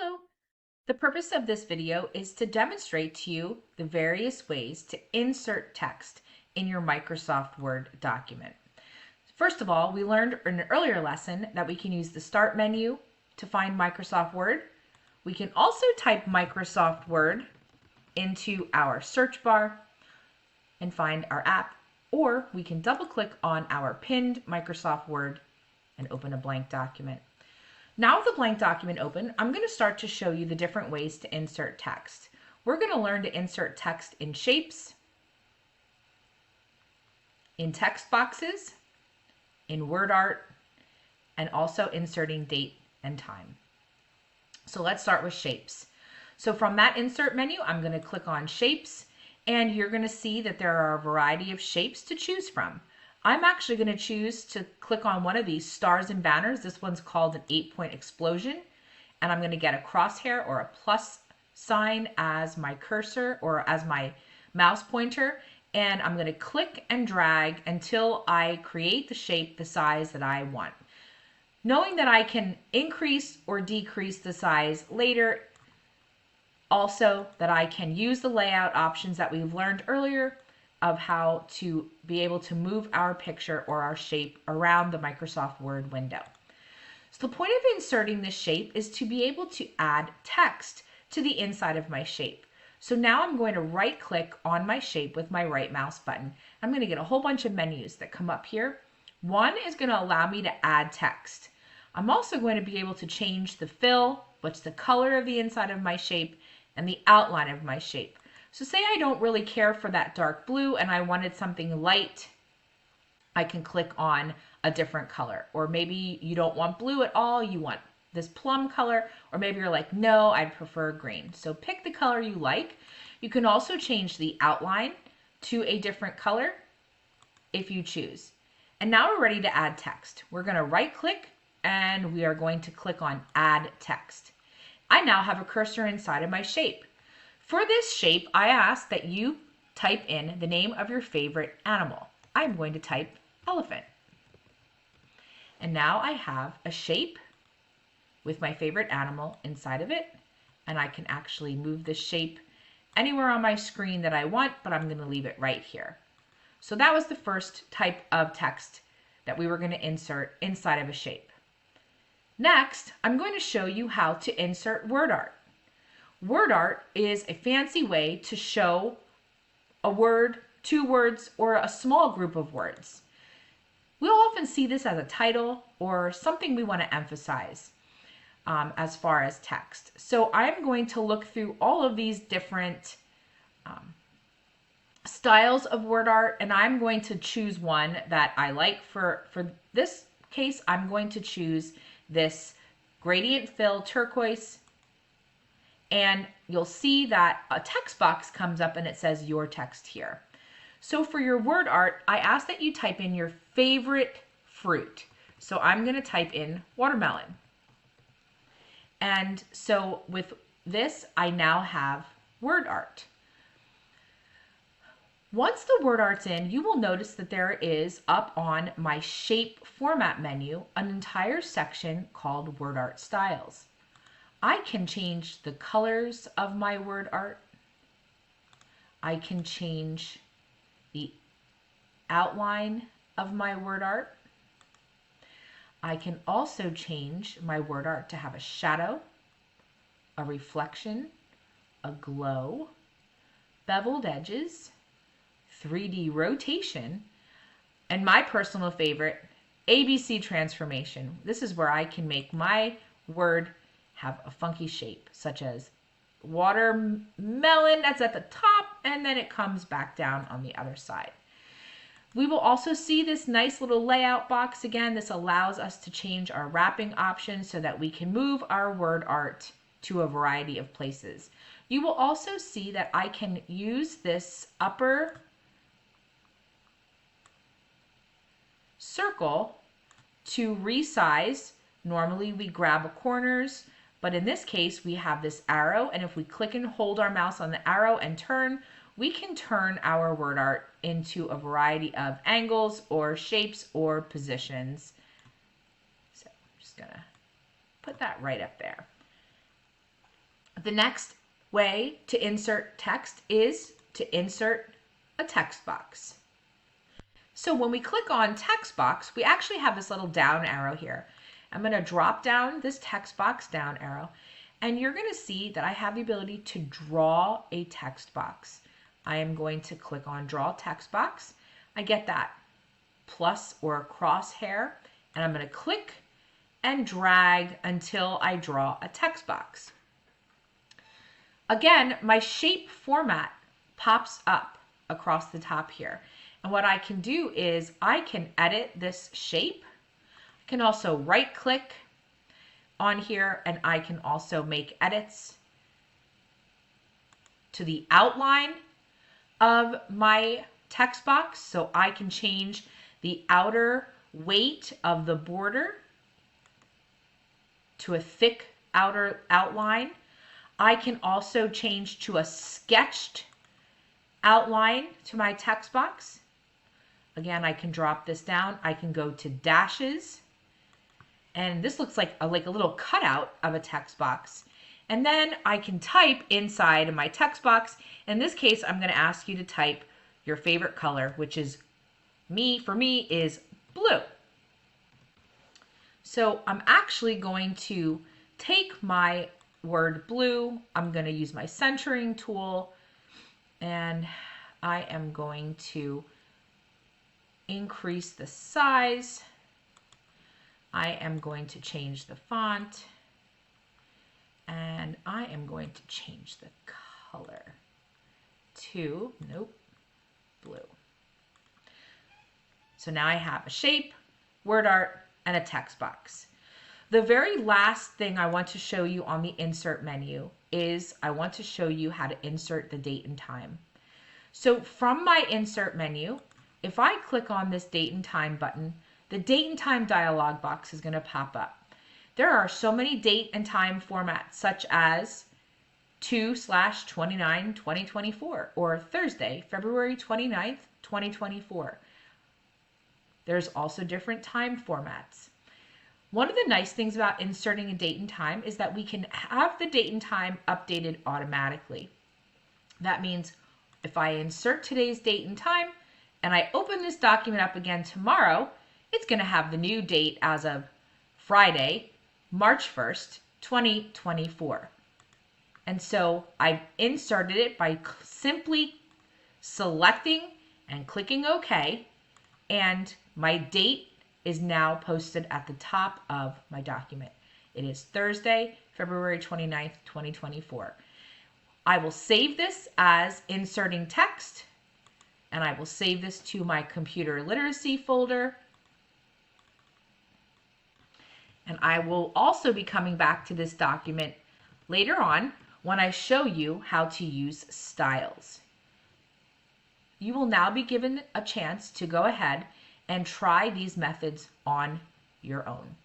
Hello. The purpose of this video is to demonstrate to you the various ways to insert text in your Microsoft Word document. First of all, we learned in an earlier lesson that we can use the Start menu to find Microsoft Word. We can also type Microsoft Word into our search bar and find our app, or we can double click on our pinned Microsoft Word and open a blank document. Now with the blank document open, I'm going to start to show you the different ways to insert text. We're going to learn to insert text in shapes, in text boxes, in word art, and also inserting date and time. So let's start with shapes. So from that insert menu, I'm going to click on shapes, and you're going to see that there are a variety of shapes to choose from. I'm actually going to choose to click on one of these stars and banners. This one's called an 8-point explosion. And I'm going to get a crosshair or a plus sign as my cursor or as my mouse pointer. And I'm going to click and drag until I create the shape the size that I want. Knowing that I can increase or decrease the size later, also that I can use the layout options that we've learned earlier of how to be able to move our picture or our shape around the Microsoft Word window. So the point of inserting this shape is to be able to add text to the inside of my shape. So now I'm going to right click on my shape with my right mouse button. I'm going to get a whole bunch of menus that come up here. One is going to allow me to add text. I'm also going to be able to change the fill, what's the color of the inside of my shape, and the outline of my shape. So say I don't really care for that dark blue and I wanted something light, I can click on a different color. Or maybe you don't want blue at all, you want this plum color, or maybe you're like, no, I'd prefer green. So pick the color you like. You can also change the outline to a different color if you choose. And now we're ready to add text. We're going to right click and we are going to click on Add Text. I now have a cursor inside of my shape. For this shape, I ask that you type in the name of your favorite animal. I'm going to type elephant. And now I have a shape with my favorite animal inside of it. And I can actually move this shape anywhere on my screen that I want, but I'm going to leave it right here. So that was the first type of text that we were going to insert inside of a shape. Next, I'm going to show you how to insert word art. Word art is a fancy way to show a word, two words, or a small group of words. We'll often see this as a title or something we want to emphasize as far as text. So I'm going to look through all of these different styles of word art, and I'm going to choose one that I like. For this case, I'm going to choose this gradient fill turquoise. And you'll see that a text box comes up and it says your text here. So for your word art, I ask that you type in your favorite fruit. So I'm going to type in watermelon. And so with this, I now have word art. Once the word art's in, you will notice that there is up on my shape format menu an entire section called word art styles. I can change the colors of my word art. I can change the outline of my word art. I can also change my word art to have a shadow, a reflection, a glow, beveled edges, 3D rotation, and my personal favorite, ABC transformation. This is where I can make my word have a funky shape, such as watermelon that's at the top and then it comes back down on the other side. We will also see this nice little layout box again. This allows us to change our wrapping options so that we can move our word art to a variety of places. You will also see that I can use this upper circle to resize. Normally we grab corners, but in this case, we have this arrow, and if we click and hold our mouse on the arrow and turn, we can turn our word art into a variety of angles or shapes or positions. So I'm just gonna put that right up there. The next way to insert text is to insert a text box. So when we click on text box, we actually have this little down arrow here. I'm going to drop down this text box down arrow, and you're going to see that I have the ability to draw a text box. I am going to click on draw text box. I get that plus or crosshair, and I'm going to click and drag until I draw a text box. Again, my shape format pops up across the top here. And what I can do is I can edit this shape. I can also right click on here, and I can also make edits to the outline of my text box. So I can change the outer weight of the border to a thick outer outline. I can also change to a sketched outline to my text box. Again, I can drop this down. I can go to dashes, and this looks like a little cutout of a text box. And then I can type inside of my text box. In this case, I'm going to ask you to type your favorite color, which is for me is blue. So I'm actually going to take my word blue. I'm going to use my centering tool, and I am going to increase the size. I am going to change the font, and I am going to change the color to, blue. So now I have a shape, word art, and a text box. The very last thing I want to show you on the insert menu is I want to show you how to insert the date and time. So from my insert menu, if I click on this date and time button, the date and time dialog box is going to pop up. There are so many date and time formats, such as 2/29/2024 or Thursday, February 29th, 2024. There's also different time formats. One of the nice things about inserting a date and time is that we can have the date and time updated automatically. That means if I insert today's date and time and I open this document up again tomorrow, it's going to have the new date as of Friday, March 1st, 2024. And so I've inserted it by simply selecting and clicking OK, and my date is now posted at the top of my document. It is Thursday, February 29th, 2024. I will save this as inserting text, and I will save this to my computer literacy folder. And I will also be coming back to this document later on when I show you how to use styles. You will now be given a chance to go ahead and try these methods on your own.